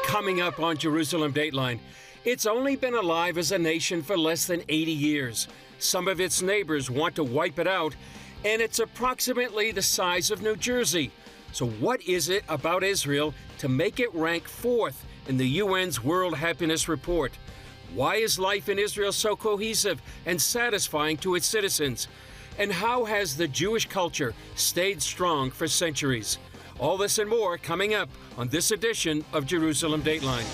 Coming up on Jerusalem Dateline, it's only been alive as a nation for less than 80 years. Some of its neighbors want to wipe it out, and it's approximately the size of New Jersey. So what is it about Israel to make it rank fourth in the UN's World Happiness Report? Why is life in Israel so cohesive and satisfying to its citizens? And how has the Jewish culture stayed strong for centuries? All this and more coming up on this edition of Jerusalem Dateline.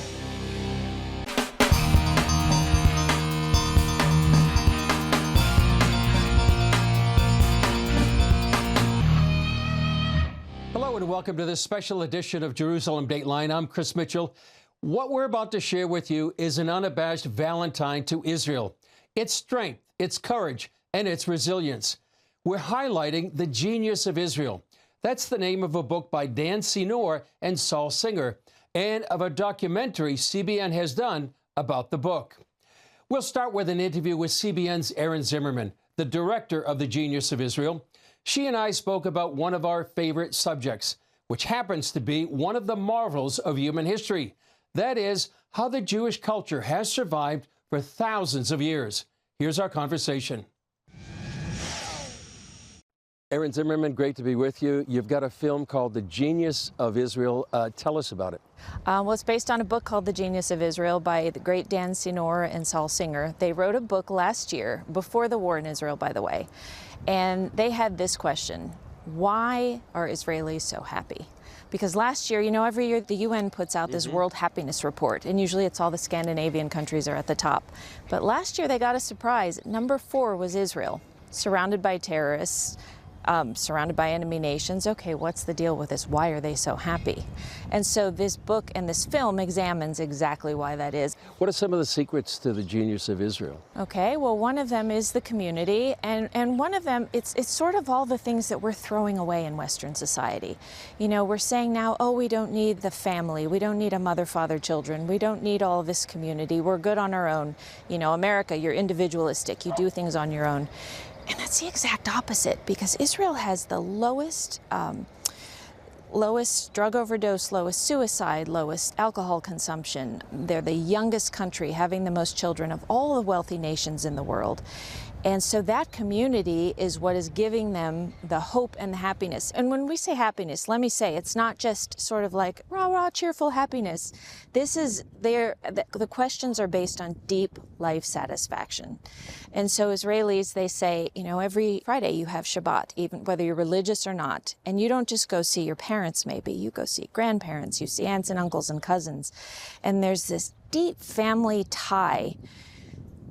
Hello and welcome to this special edition of Jerusalem Dateline. I'm Chris Mitchell. What we're about to share with you is an unabashed Valentine to Israel. Its strength, its courage, and its resilience. We're highlighting the genius of Israel. That's the name of a book by Dan Senor and Saul Singer, and of a documentary CBN has done about the book. We'll start with an interview with CBN's Erin Zimmerman, the director of The Genius of Israel. She and I spoke about one of our favorite subjects, which happens to be one of the marvels of human history. That is, how the Jewish culture has survived for thousands of years. Here's our conversation. Erin Zimmerman, great to be with you. You've got a film called The Genius of Israel. Tell us about it. Well, it's based on a book called The Genius of Israel by the great Dan Senor and Saul Singer. They wrote a book last year, before the war in Israel, by the way, and they had this question: why are Israelis so happy? Because last year, every year the UN puts out this World Happiness Report, and usually it's all the Scandinavian countries are at the top. But last year they got a surprise. Number 4 was Israel, surrounded by terrorists, surrounded by enemy nations. Okay, what's the deal with this? Why are they so happy? And so this book and this film examines exactly why that is. What are some of the secrets to the genius of Israel? Okay, well, one of them is the community, and one of them, it's sort of all the things that we're throwing away in Western society. We're saying now, oh, we don't need the family, we don't need a mother, father, children, we don't need all of this community, we're good on our own. America, you're individualistic, you do things on your own. And that's the exact opposite, because Israel has the lowest drug overdose, lowest suicide, lowest alcohol consumption. They're the youngest country, having the most children of all the wealthy nations in the world. And so that community is what is giving them the hope and the happiness. And when we say happiness, let me say, it's not just sort of like rah, rah, cheerful happiness. This is the questions are based on deep life satisfaction. And so Israelis, they say, every Friday you have Shabbat, even whether you're religious or not. And you don't just go see your parents, maybe. You go see grandparents, you see aunts and uncles and cousins. And there's this deep family tie,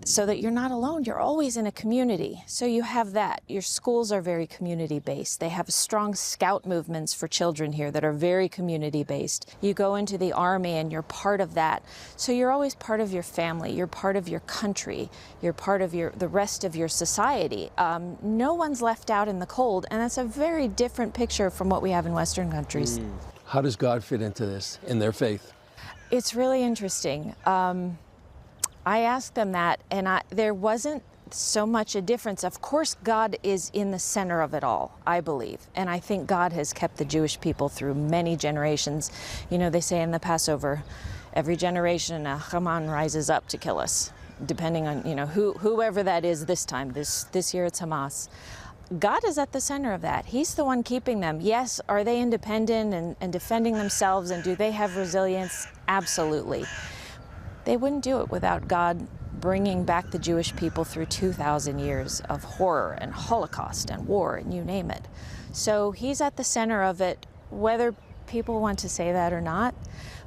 so that you're not alone. You're always in a community. So you have that. Your schools are very community-based. They have strong scout movements for children here that are very community-based. You go into the army and you're part of that. So you're always part of your family. You're part of your country. You're part of the rest of your society. No one's left out in the cold, and that's a very different picture from what we have in Western countries. How does God fit into this, in their faith? It's really interesting. I asked them that, and there wasn't so much a difference. Of course, God is in the center of it all, I believe. And I think God has kept the Jewish people through many generations. They say in the Passover, every generation a Haman rises up to kill us, depending on, whoever that is this time. This year it's Hamas. God is at the center of that. He's the one keeping them. Yes, are they independent and defending themselves, and do they have resilience? Absolutely. They wouldn't do it without God bringing back the Jewish people through 2,000 years of horror and Holocaust and war and you name it. So he's at the center of it, whether people want to say that or not.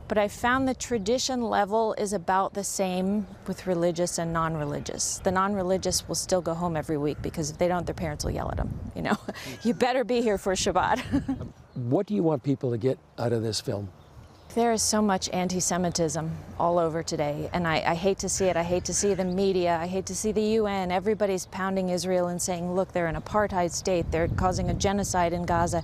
But I found the tradition level is about the same with religious and non-religious. The non-religious will still go home every week because if they don't, their parents will yell at them. You better be here for Shabbat. What do you want people to get out of this film? There is so much anti-Semitism all over today, and I hate to see it. I hate to see the media. I hate to see the UN. Everybody's pounding Israel and saying, look, they're an apartheid state. They're causing a genocide in Gaza.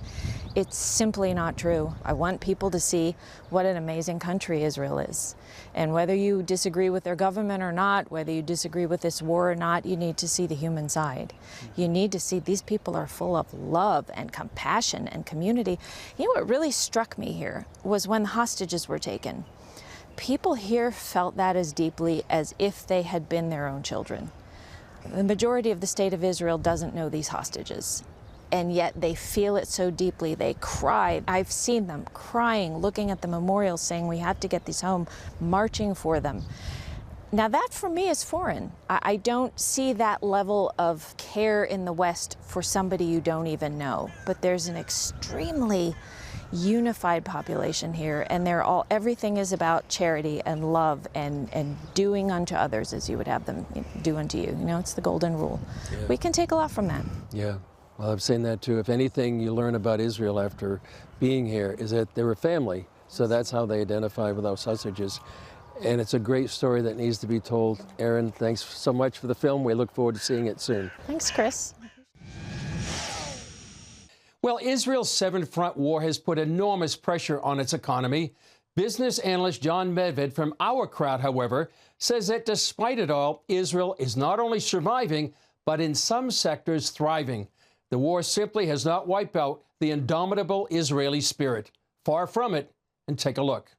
It's simply not true. I want people to see what an amazing country Israel is. And whether you disagree with their government or not, whether you disagree with this war or not, you need to see the human side. You need to see these people are full of love and compassion and community. What really struck me here was when the hostages were taken. people here felt that as deeply as if they had been their own children. The majority of the state of Israel doesn't know these hostages, and yet they feel it so deeply. They cry. I've seen them crying, looking at the memorials, saying we have to get these home, marching for them. Now that for me is foreign. I don't see that level of care in the West for somebody you don't even know, but there's an extremely unified population here, and everything is about charity and love and doing unto others as you would have them do unto you. You know, it's the golden rule. Yeah. We can take a lot from that. Yeah, well, I've seen that too. If anything you learn about Israel after being here is that they're a family, so that's how they identify with those hostages. And it's a great story that needs to be told. Erin, thanks so much for the film. We look forward to seeing it soon. Thanks, Chris. Well, Israel's seven-front war has put enormous pressure on its economy. Business analyst John Medved from our crowd, however, says that despite it all, Israel is not only surviving, but in some sectors thriving. The war simply has not wiped out the indomitable Israeli spirit. Far from it, and take a look.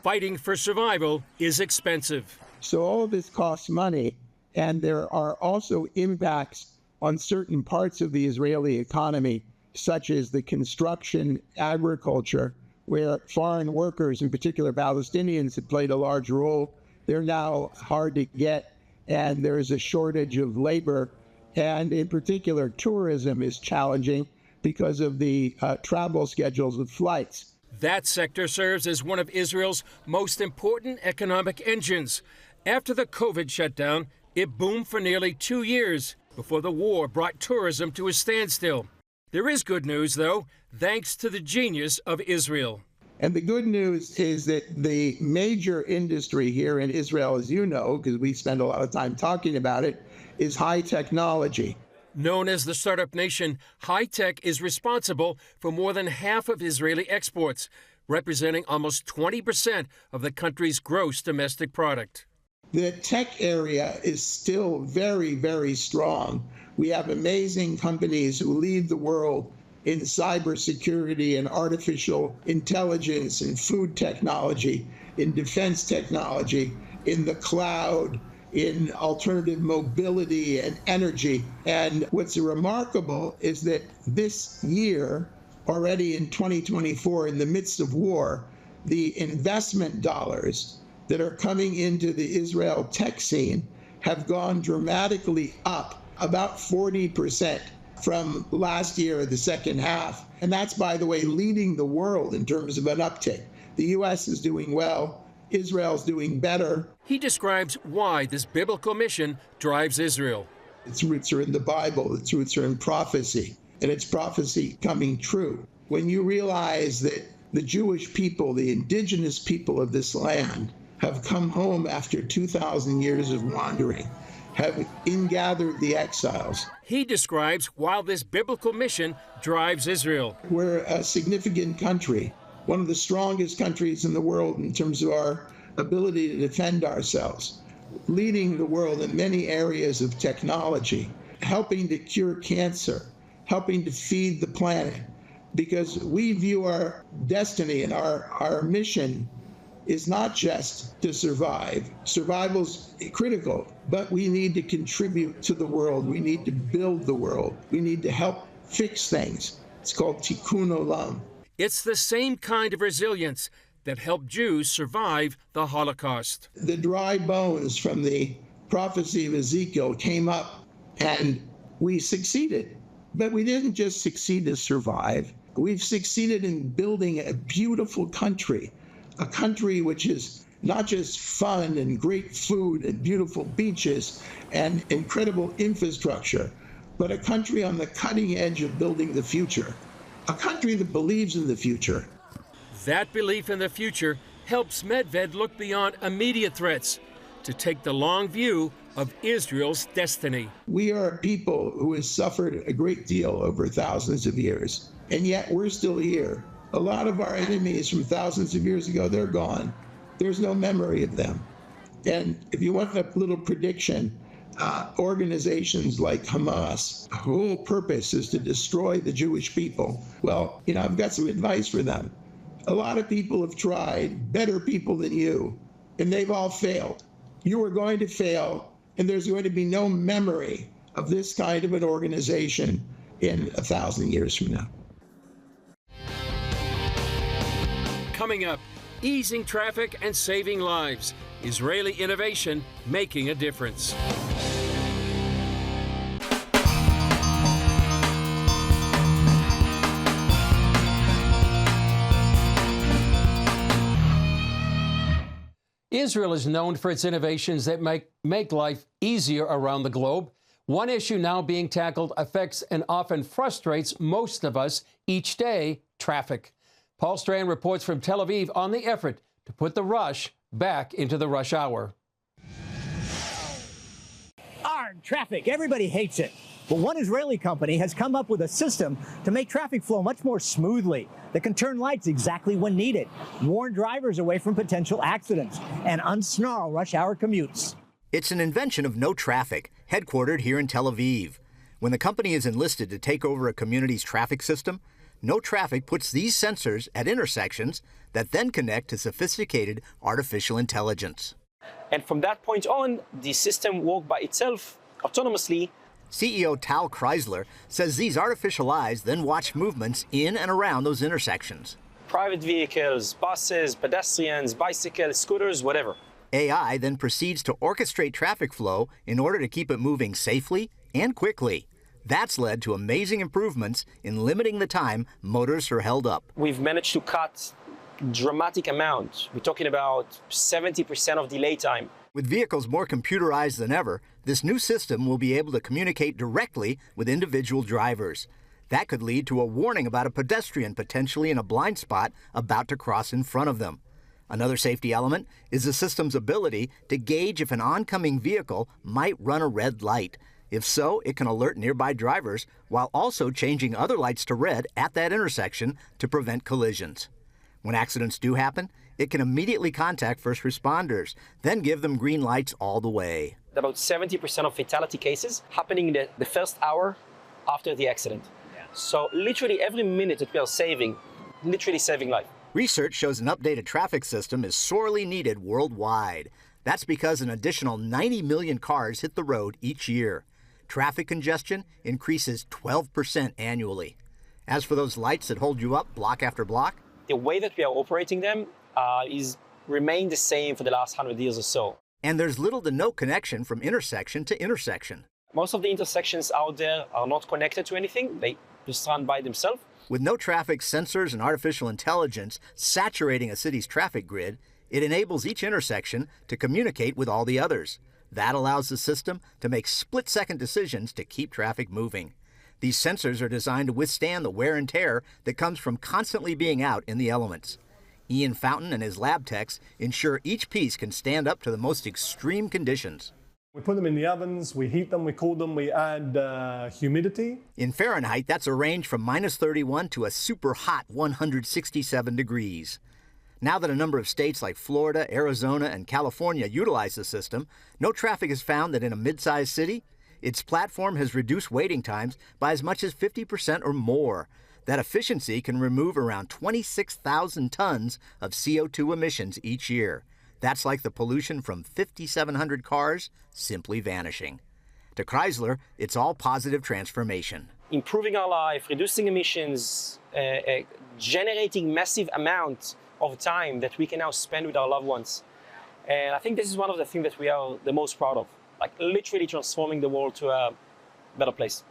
Fighting for survival is expensive. So all of this costs money, and there are also impacts on certain parts of the Israeli economy, such as the construction, agriculture, where foreign workers, in particular Palestinians, have played a large role. They're now hard to get, and there is a shortage of labor. And in particular, tourism is challenging because of the travel schedules of flights. That sector serves as one of Israel's most important economic engines. After the COVID shutdown, it boomed for nearly 2 years before the war brought tourism to a standstill. There is good news, though, thanks to the genius of Israel. And the good news is that the major industry here in Israel, as you know, because we spend a lot of time talking about it, is high technology. Known as the startup nation, high tech is responsible for more than half of Israeli exports, representing almost 20% of the country's gross domestic product. The tech area is still very, very strong. We have amazing companies who lead the world in cybersecurity and artificial intelligence and food technology, in defense technology, in the cloud, in alternative mobility and energy. And what's remarkable is that this year, already in 2024, in the midst of war, the investment dollars that are coming into the Israel tech scene have gone dramatically up, about 40% from last year, the second half. And that's, by the way, leading the world in terms of an uptick. The U.S. is doing well. Israel's doing better. He describes why this biblical mission drives Israel. Its roots are in the Bible. Its roots are in prophecy, and it's prophecy coming true. When you realize that the Jewish people, the indigenous people of this land, have come home after 2,000 years of wandering, have ingathered the exiles. He describes why this biblical mission drives Israel. We're a significant country, one of the strongest countries in the world in terms of our ability to defend ourselves, leading the world in many areas of technology, helping to cure cancer, helping to feed the planet, because we view our destiny and our mission is not just to survive. Survival's critical, but we need to contribute to the world. We need to build the world. We need to help fix things. It's called tikkun olam. It's the same kind of resilience that helped Jews survive the Holocaust. The dry bones from the prophecy of Ezekiel came up, and we succeeded. But we didn't just succeed to survive. We've succeeded in building a beautiful country, a country which is not just fun and great food and beautiful beaches and incredible infrastructure, but a country on the cutting edge of building the future, a country that believes in the future. That belief in the future helps Medved look beyond immediate threats to take the long view of Israel's destiny. We are a people who has suffered a great deal over thousands of years, and yet we're still here. A lot of our enemies from thousands of years ago, they're gone. There's no memory of them. And if you want a little prediction, organizations like Hamas, the whole purpose is to destroy the Jewish people. Well, I've got some advice for them. A lot of people have tried, better people than you, and they've all failed. You are going to fail, and there's going to be no memory of this kind of an organization in 1,000 years from now. Coming up, easing traffic and saving lives. Israeli innovation making a difference. Israel is known for its innovations that make life easier around the globe. One issue now being tackled affects and often frustrates most of us each day: traffic. Paul Strand reports from Tel Aviv on the effort to put the rush back into the rush hour. Traffic, everybody hates it. But one Israeli company has come up with a system to make traffic flow much more smoothly, that can turn lights exactly when needed, warn drivers away from potential accidents, and unsnarl rush hour commutes. It's an invention of No Traffic, headquartered here in Tel Aviv. When the company is enlisted to take over a community's traffic system, No Traffic puts these sensors at intersections that then connect to sophisticated artificial intelligence. And from that point on, the system works by itself autonomously. CEO Tal Kreisler says these artificial eyes then watch movements in and around those intersections. Private vehicles, buses, pedestrians, bicycles, scooters, whatever. AI then proceeds to orchestrate traffic flow in order to keep it moving safely and quickly. That's led to amazing improvements in limiting the time motorists are held up. We've managed to cut dramatic amount. We're talking about 70% of delay time. With vehicles more computerized than ever, this new system will be able to communicate directly with individual drivers. That could lead to a warning about a pedestrian potentially in a blind spot about to cross in front of them. Another safety element is the system's ability to gauge if an oncoming vehicle might run a red light. If so, it can alert nearby drivers while also changing other lights to red at that intersection to prevent collisions. When accidents do happen, it can immediately contact first responders, then give them green lights all the way. About 70% of fatality cases happening in the first hour after the accident. So literally every minute that we are saving, literally saving life. Research shows an updated traffic system is sorely needed worldwide. That's because an additional 90 million cars hit the road each year. Traffic congestion increases 12% annually. As for those lights that hold you up block after block, the way that we are operating them is remained the same for the last 100 years or so. And there's little to no connection from intersection to intersection. Most of the intersections out there are not connected to anything. They just run by themselves. With No Traffic sensors and artificial intelligence saturating a city's traffic grid, it enables each intersection to communicate with all the others. That allows the system to make split-second decisions to keep traffic moving. These sensors are designed to withstand the wear and tear that comes from constantly being out in the elements. Ian Fountain and his lab techs ensure each piece can stand up to the most extreme conditions. We put them in the ovens, we heat them, we cool them, we add humidity. In Fahrenheit, that's a range from -31 to a super hot 167 degrees. Now that a number of states like Florida, Arizona, and California utilize the system, No Traffic has found that in a mid-sized city, its platform has reduced waiting times by as much as 50% or more. That efficiency can remove around 26,000 tons of CO2 emissions each year. That's like the pollution from 5,700 cars simply vanishing. To Kreisler, it's all positive transformation. Improving our life, reducing emissions, generating massive amounts of time that we can now spend with our loved ones. And I think this is one of the things that we are the most proud of, like literally transforming the world to a better place.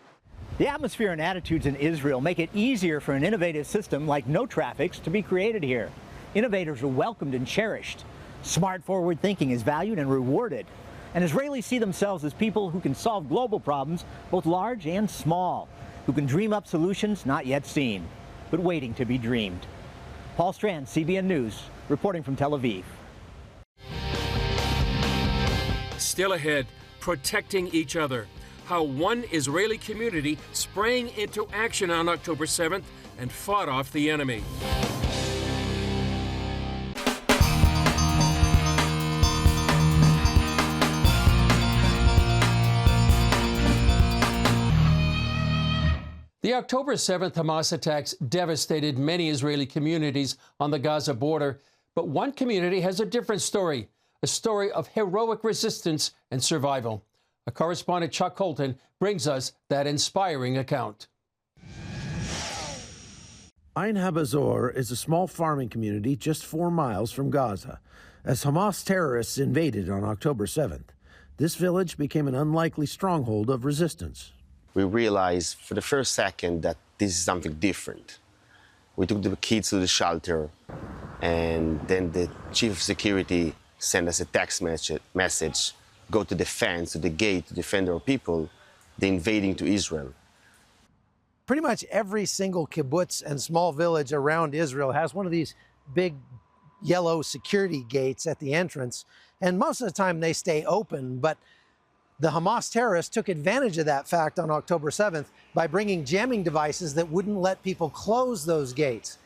The atmosphere and attitudes in Israel make it easier for an innovative system like No Traffic's to be created here. Innovators are welcomed and cherished. Smart forward thinking is valued and rewarded. And Israelis see themselves as people who can solve global problems, both large and small, who can dream up solutions not yet seen, but waiting to be dreamed. Paul Strand, CBN News, reporting from Tel Aviv. Still ahead, protecting each other. How one Israeli community sprang into action on October 7th and fought off the enemy. The October 7th Hamas attacks devastated many Israeli communities on the Gaza border, but one community has a different story, a story of heroic resistance and survival. Our correspondent Chuck Holton brings us that inspiring account. Ein Habazor is a small farming community just 4 miles from Gaza. As Hamas terrorists invaded on October 7th, this village became an unlikely stronghold of resistance. We realized for the first second that this is something different. We took the kids to the shelter, and then the chief of security sent us a text message, go to the fence, to the gate, to defend our people, they're invading to Israel. Pretty much every single kibbutz and small village around Israel has one of these big yellow security gates at the entrance, and most of the time they stay open, but the Hamas terrorists took advantage of that fact on October 7th by bringing jamming devices that wouldn't let people close those gates.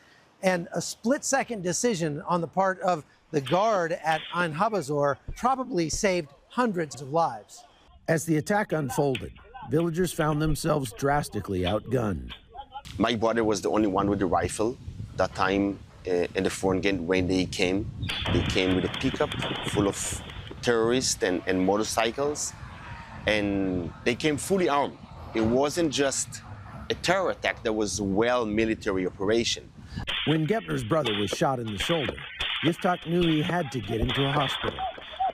And a split-second decision on the part of the guard at Ein Habazor probably saved hundreds of lives. As the attack unfolded, villagers found themselves drastically outgunned. My brother was the only one with the rifle. That time in the front gate when they came with a pickup full of terrorists and motorcycles, and they came fully armed. It wasn't just a terror attack, there was a military operation. When Gepner's brother was shot in the shoulder, Yiftach knew he had to get him to a hospital.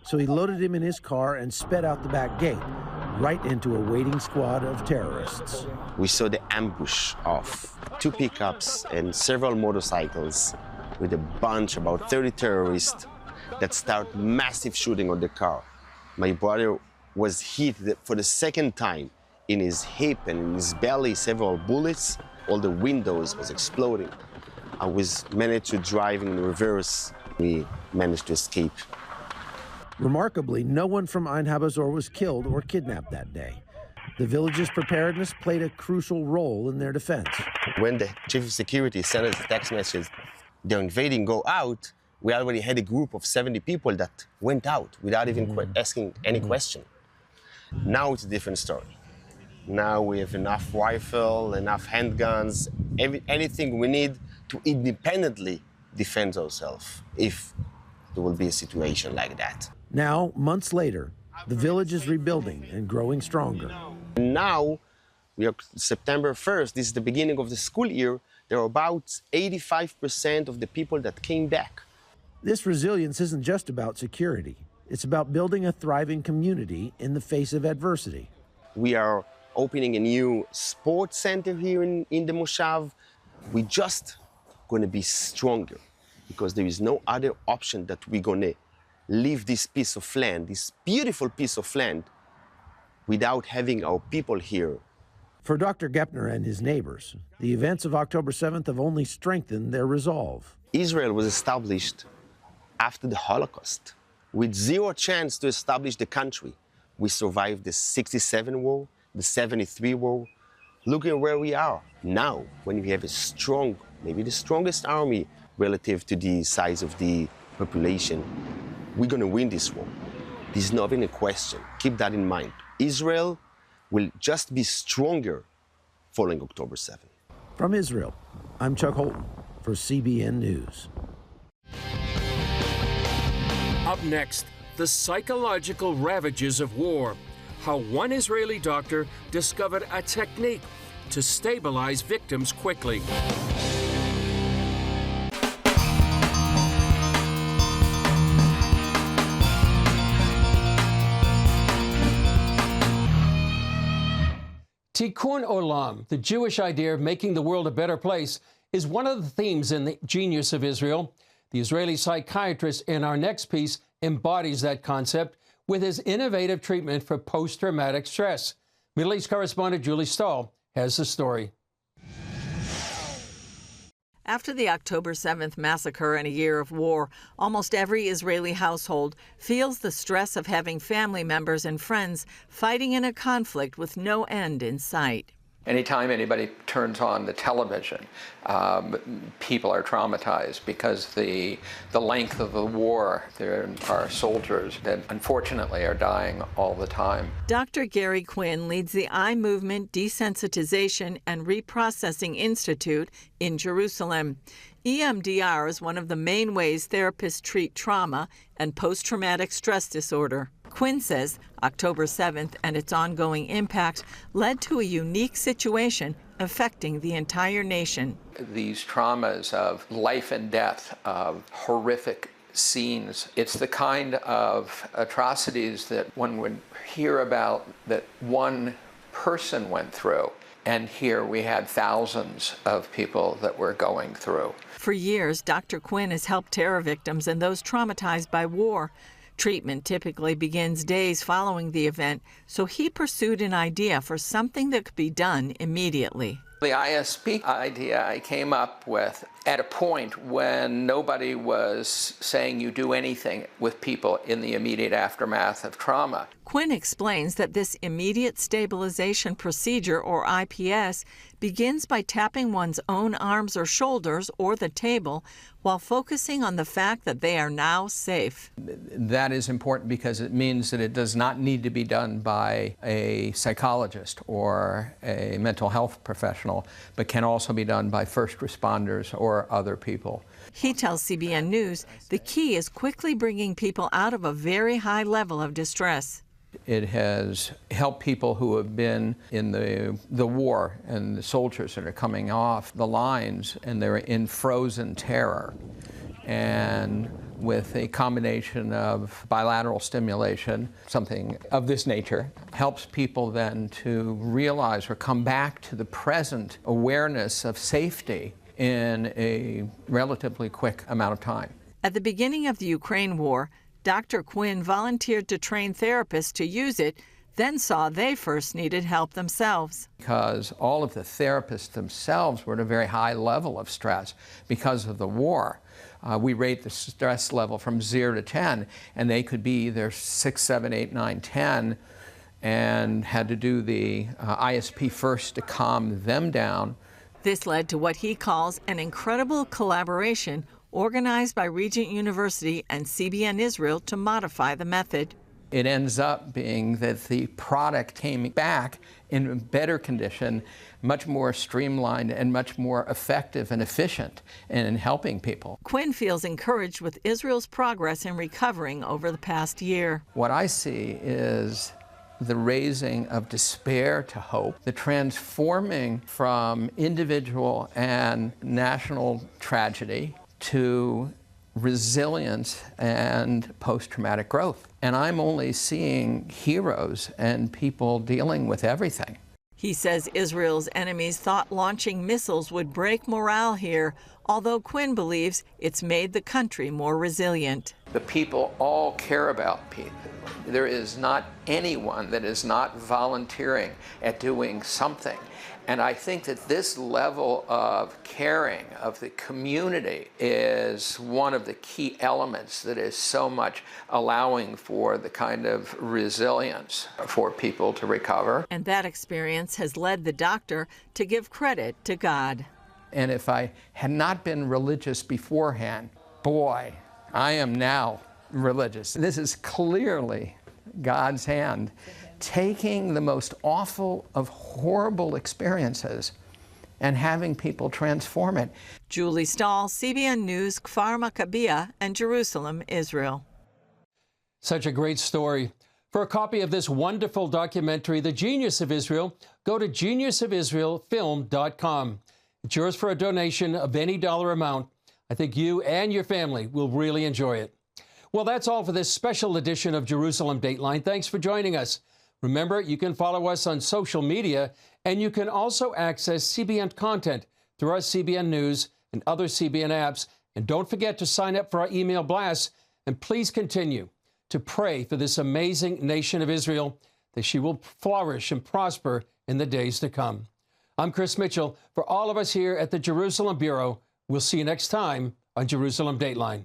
So he loaded him in his car and sped out the back gate, right into a waiting squad of terrorists. We saw the ambush of 2 pickups and several motorcycles with a bunch, about 30 terrorists, that start massive shooting on the car. My brother was hit for the second time in his hip and in his belly, several bullets. All the windows was exploding. I was managed to drive in reverse. We managed to escape. Remarkably, no one from Ein Habazor was killed or kidnapped that day. The village's preparedness played a crucial role in their defense. When the chief of security sent us a text message, they're invading, go out, we already had a group of 70 people that went out without even asking any question. Now it's a different story. Now we have enough rifle, enough handguns, anything we need to independently defend ourselves if there will be a situation like that. Now, months later, the village is rebuilding and growing stronger. Now, we are September 1st, this is the beginning of the school year, there are about 85% of the people that came back. This resilience isn't just about security. It's about building a thriving community in the face of adversity. We are opening a new sports center here in the Moshav. We're just going to be stronger because there is no other option that we're going to leave this piece of land, this beautiful piece of land, without having our people here. For Dr. Gepner and his neighbors, the events of October 7th have only strengthened their resolve. Israel was established after the Holocaust with zero chance to establish the country. We survived the 67 war, the 73 war. Look at where we are now, when we have a strong, maybe the strongest army relative to the size of the population. We're going to win this war. This is not even a question. Keep that in mind. Israel will just be stronger following October 7th. From Israel, I'm Chuck Holton for CBN News. Up next, the psychological ravages of war. How one Israeli doctor discovered a technique to stabilize victims quickly. Tikkun Olam, the Jewish idea of making the world a better place, is one of the themes in the Genius of Israel. The Israeli psychiatrist in our next piece embodies that concept with his innovative treatment for post-traumatic stress. Middle East correspondent Julie Stahl has the story. After the October 7th massacre and a year of war, almost every Israeli household feels the stress of having family members and friends fighting in a conflict with no end in sight. Anytime anybody turns on the television, people are traumatized because the length of the war. There are soldiers that unfortunately are dying all the time. Dr. Gary Quinn leads the Eye Movement Desensitization and Reprocessing Institute in Jerusalem. EMDR is one of the main ways therapists treat trauma and post-traumatic stress disorder. Quinn says October 7th and its ongoing impact led to a unique situation affecting the entire nation. These traumas of life and death, of horrific scenes, it's the kind of atrocities that one would hear about that one person went through. And here we had thousands of people that were going through. For years, Dr. Quinn has helped terror victims and those traumatized by war. Treatment typically begins days following the event, so he pursued an idea for something that could be done immediately. The ISP idea I came up with at a point when nobody was saying you do anything with people in the immediate aftermath of trauma. Quinn explains that this immediate stabilization procedure, or IPS, begins by tapping one's own arms or shoulders or the table while focusing on the fact that they are now safe. That is important because it means that it does not need to be done by a psychologist or a mental health professional, but can also be done by first responders or other people. He tells CBN News the key is quickly bringing people out of a very high level of distress. It has helped people who have been in the war and the soldiers that are coming off the lines and they're in frozen terror. And with a combination of bilateral stimulation, something of this nature, helps people then to realize or come back to the present awareness of safety in a relatively quick amount of time. At the beginning of the Ukraine war, Dr. Quinn volunteered to train therapists to use it, then saw they first needed help themselves. Because all of the therapists themselves were at a very high level of stress because of the war. We rate the stress level from 0 to 10, and they could be either 6, 7, 8, 9, 10, and had to do the ISP first to calm them down. This led to what he calls an incredible collaboration organized by Regent University and CBN Israel to modify the method. It ends up being that the product came back in better condition, much more streamlined and much more effective and efficient in helping people. Quinn feels encouraged with Israel's progress in recovering over the past year. What I see is the raising of despair to hope, the transforming from individual and national tragedy to resilience and post-traumatic growth. And I'm only seeing heroes and people dealing with everything. He says Israel's enemies thought launching missiles would break morale here, although Quinn believes it's made the country more resilient. The people all care about people. There is not anyone that is not volunteering at doing something. And I think that this level of caring of the community is one of the key elements that is so much allowing for the kind of resilience for people to recover. And that experience has led the doctor to give credit to God. And if I had not been religious beforehand, boy, I am now religious. This is clearly God's hand taking the most awful of horrible experiences and having people transform it. Julie Stahl, CBN News, Kfar Maccabea, and Jerusalem, Israel. Such a great story. For a copy of this wonderful documentary, The Genius of Israel, go to geniusofisraelfilm.com. It's yours for a donation of any dollar amount. I think you and your family will really enjoy it. Well, that's all for this special edition of Jerusalem Dateline. Thanks for joining us. Remember, you can follow us on social media, and you can also access CBN content through our CBN News and other CBN apps. And don't forget to sign up for our email blasts. And please continue to pray for this amazing nation of Israel, that she will flourish and prosper in the days to come. I'm Chris Mitchell. For all of us here at the Jerusalem Bureau, we'll see you next time on Jerusalem Dateline.